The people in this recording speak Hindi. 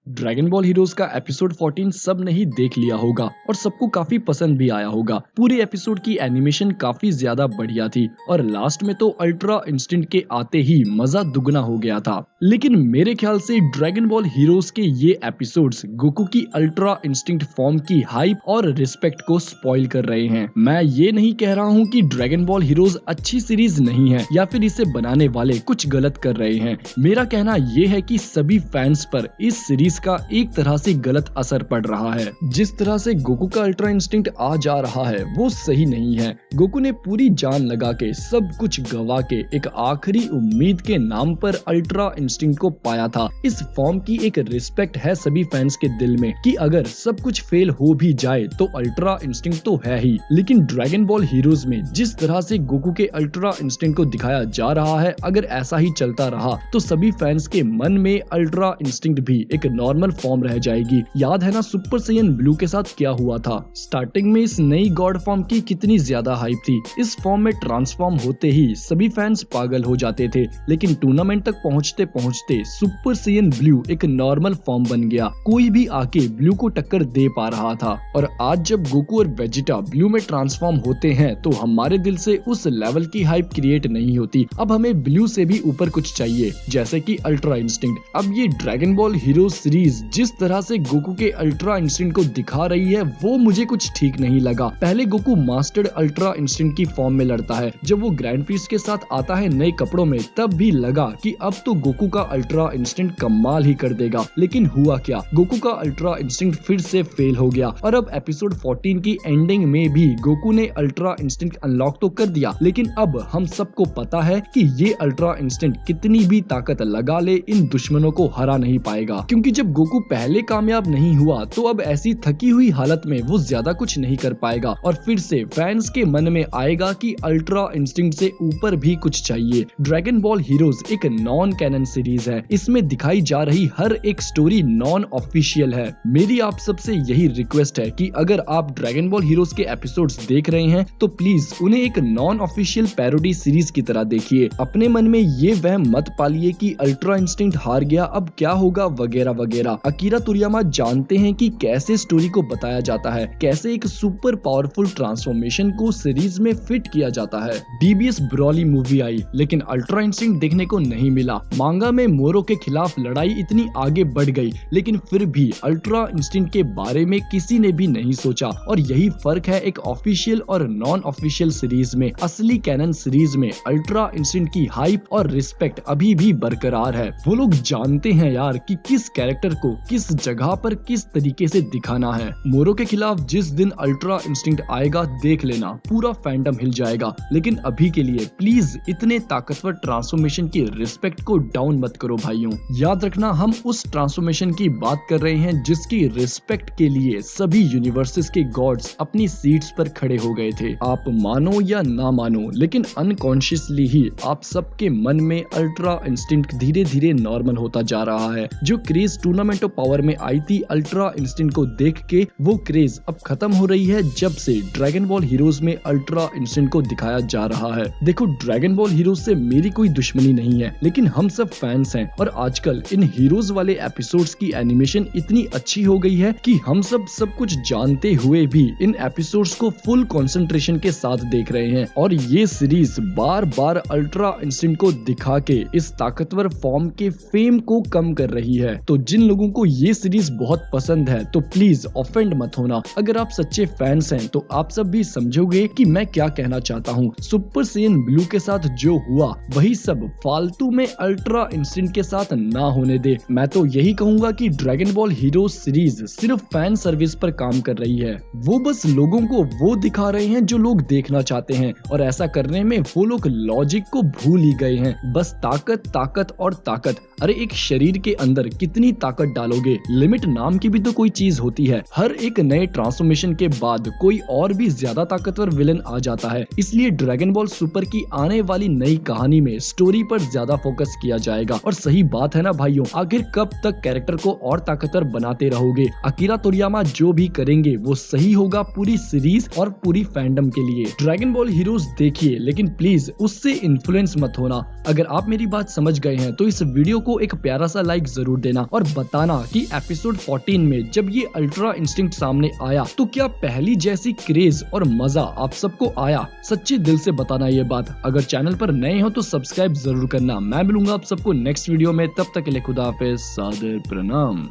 ड्रैगन बॉल हीरोज का एपिसोड 14 सब ने ही देख लिया होगा और सबको काफी पसंद भी आया होगा। पूरे एपिसोड की एनिमेशन काफी ज्यादा बढ़िया थी और लास्ट में तो अल्ट्रा इंस्टिंक्ट के आते ही मजा दुगना हो गया था। लेकिन मेरे ख्याल से ड्रैगन बॉल हीरोज के ये एपिसोड्स गोकू की अल्ट्रा इंस्टिंक्ट फॉर्म की हाइप और रिस्पेक्ट को स्पॉइल कर रहे हैं। मैं ये नहीं कह रहा हूँ कि ड्रैगन बॉल हीरोज अच्छी सीरीज नहीं है या फिर इसे बनाने वाले कुछ गलत कर रहे हैं। मेरा कहना ये है कि सभी फैंस पर इस सीरीज का एक तरह से गलत असर पड़ रहा है। जिस तरह से गोकू का अल्ट्रा इंस्टिंक्ट आ जा रहा है वो सही नहीं है। गोकू ने पूरी जान लगा के सब कुछ गवा के एक आखिरी उम्मीद के नाम पर अल्ट्रा इंस्टिंक्ट को पाया था। इस फॉर्म की एक रिस्पेक्ट है सभी फैंस के दिल में कि अगर सब कुछ फेल हो भी जाए तो अल्ट्रा इंस्टिंक्ट तो है ही। लेकिन ड्रैगन बॉल हीरोज में जिस तरह से गोकू के अल्ट्रा इंस्टिंक्ट को दिखाया जा रहा है, अगर ऐसा ही चलता रहा तो सभी फैंस के मन में अल्ट्रा इंस्टिंक्ट भी एक नॉर्मल फॉर्म रह जाएगी। याद है ना सुपर सैयन ब्लू के साथ क्या हुआ था। स्टार्टिंग में इस नई गॉड फॉर्म की कितनी ज्यादा हाइप थी। इस फॉर्म में ट्रांसफॉर्म होते ही सभी फैंस पागल हो जाते थे, लेकिन टूर्नामेंट तक पहुंचते पहुंचते सुपर सैयन ब्लू एक नॉर्मल फॉर्म बन गया। कोई भी आके ब्लू को टक्कर दे पा रहा था। और आज जब गोकू और वेजिटा ब्लू में ट्रांसफॉर्म होते हैं तो हमारे दिल से उस लेवल की हाइप क्रिएट नहीं होती। अब हमें ब्लू से भी ऊपर कुछ चाहिए, जैसे कि अल्ट्रा इंस्टिंक्ट। अब ये ड्रैगन बॉल हीरो सीरीज जिस तरह से गोकू के अल्ट्रा इंस्टिंक्ट को दिखा रही है वो मुझे कुछ ठीक नहीं लगा। पहले गोकू मास्टर्ड अल्ट्रा इंस्टिंक्ट की फॉर्म में लड़ता है। जब वो ग्रैंड प्रिस्ट के साथ आता है नए कपड़ों में, तब भी लगा कि अब तो गोकू का अल्ट्रा इंस्टिंक्ट कमाल ही कर देगा। लेकिन हुआ क्या, गोकू का अल्ट्रा इंस्टिंक्ट फिर से फेल हो गया। और अब एपिसोड 14 की एंडिंग में भी गोकू ने अल्ट्रा इंस्टिंक्ट अनलॉक तो कर दिया, लेकिन अब हम सबको पता है कि ये अल्ट्रा इंस्टिंक्ट कितनी भी ताकत लगा ले इन दुश्मनों को हरा नहीं पाएगा। क्योंकि जब गोकू पहले कामयाब नहीं हुआ तो अब ऐसी थकी हुई हालत में वो ज्यादा कुछ नहीं कर पाएगा और फिर से फैंस के मन में आएगा कि अल्ट्रा इंस्टिंक्ट से ऊपर भी कुछ चाहिए। ड्रैगन बॉल हीरोज एक नॉन कैनन सीरीज है। इसमें दिखाई जा रही हर एक स्टोरी नॉन ऑफिशियल है। मेरी आप सबसे यही रिक्वेस्ट है कि अगर आप ड्रैगन बॉल हीरोज के एपिसोड्स देख रहे हैं तो प्लीज उन्हें एक नॉन ऑफिशियल पैरोडी सीरीज की तरह देखिए। अपने मन में ये वहम मत पालिए कि अल्ट्रा इंस्टिंक्ट हार गया अब क्या होगा वगैरह वगैरह। अकीरा तोरियामा जानते हैं कि कैसे स्टोरी को बताया जाता है, कैसे एक सुपर पावरफुल ट्रांसफॉर्मेशन को सीरीज में फिट किया जाता है। डीबीएस ब्रॉली मूवी आई लेकिन अल्ट्रा इंस्टिंक्ट देखने को नहीं मिला। मांगा में मोरो के खिलाफ लड़ाई इतनी आगे बढ़ गई लेकिन फिर भी अल्ट्रा इंस्टिंक्ट के बारे में किसी ने भी नहीं सोचा। और यही फर्क है एक ऑफिशियल और नॉन ऑफिशियल सीरीज में। असली कैनन सीरीज में अल्ट्रा इंस्टिंक्ट की हाइप और रिस्पेक्ट अभी भी बरकरार है। वो लोग जानते हैं यार कि किस कैरेक्टर को किस जगह पर किस तरीके से दिखाना है। मोरो के खिलाफ जिस दिन अल्ट्रा इंस्टिंक्ट आएगा देख लेना, पूरा फैंडम हिल जाएगा। लेकिन अभी के लिए प्लीज इतने ताकतवर ट्रांसफॉर्मेशन की रिस्पेक्ट को डाउन मत करो भाइयों। याद रखना हम उस ट्रांसफॉर्मेशन की बात कर रहे हैं जिसकी रिस्पेक्ट के लिए सभी यूनिवर्सेस के गॉड्स अपनी सीट्स पर खड़े हो गए थे। आप मानो या ना मानो, लेकिन अनकॉन्शियसली ही आप सबके मन में अल्ट्रा इंस्टिंक्ट धीरे धीरे नॉर्मल होता जा रहा है। जो क्रेज टूर्नामेंट ऑफ पावर में आई थी अल्ट्रा इंस्टिंक्ट को देख के, वो क्रेज अब खत्म हो रही है जब से ड्रैगन बॉल हीरोज में अल्ट्रा इंस्टिंक्ट को दिखाया जा रहा है। देखो ड्रैगन बॉल हीरोज से मेरी कोई दुश्मनी नहीं है, लेकिन हम सब फैंस हैं और आजकल इन हीरोज वाले एपिसोड्स की एनिमेशन इतनी अच्छी हो गई है कि हम सब कुछ जानते हुए भी इन एपिसोड्स को फुल कंसंट्रेशन के साथ देख रहे हैं। और ये सीरीज बार बार अल्ट्रा इंस्टिंक्ट को दिखा के इस ताकतवर फॉर्म के फेम को कम कर रही है। तो जिन लोगों को ये सीरीज बहुत पसंद है तो प्लीज ऑफेंड मत होना। अगर आप सच्चे फैंस हैं तो आप सब भी समझोगे कि मैं क्या कहना चाहता हूँ। सुपर सैयन ब्लू के साथ जो हुआ वही सब फालतू में अल्ट्रा इंस्टिंक्ट के साथ ना होने दे। मैं तो यही कहूंगा कि ड्रैगन बॉल हीरो सीरीज सिर्फ फैन सर्विस पर काम कर रही है। वो बस लोगों को वो दिखा रहे हैं जो लोग देखना चाहते हैं और ऐसा करने में वो लोग लॉजिक को भूल ही गए हैं। बस ताकत ताकत और ताकत। अरे एक शरीर के अंदर कितनी ताकत डालोगे? लिमिट नाम की भी तो कोई चीज होती है। हर एक नए ट्रांसफॉर्मेशन के बाद कोई और भी ज्यादा ताकतवर विलन आ जाता है। इसलिए ड्रैगन बॉल सुपर की आने वाली नई कहानी में स्टोरी पर ज्यादा फोकस किया जाएगा। और सही बात है ना भाइयों, आखिर कब तक कैरेक्टर को और ताकतवर बनाते रहोगे? अकीरा तोरियामा जो भी करेंगे वो सही होगा पूरी सीरीज और पूरी फैंडम के लिए। ड्रैगन बॉल हीरोज देखिए, लेकिन प्लीज उससे इन्फ्लुएंस मत होना। अगर आप मेरी बात समझ गए हैं तो इस वीडियो को एक प्यारा सा लाइक जरूर देना और बताना कि एपिसोड 14 में जब ये अल्ट्रा इंस्टिंक्ट सामने आया तो क्या पहली जैसी क्रेज और मजा आप सबको आया? सच्चे दिल से बताना ये बात। अगर चैनल पर नए हो तो सब्सक्राइब जरूर करना। मैं मिलूंगा आप सबको नेक्स्ट वीडियो में, तब तक के लिए खुदा हाफिज, सादर प्रणाम।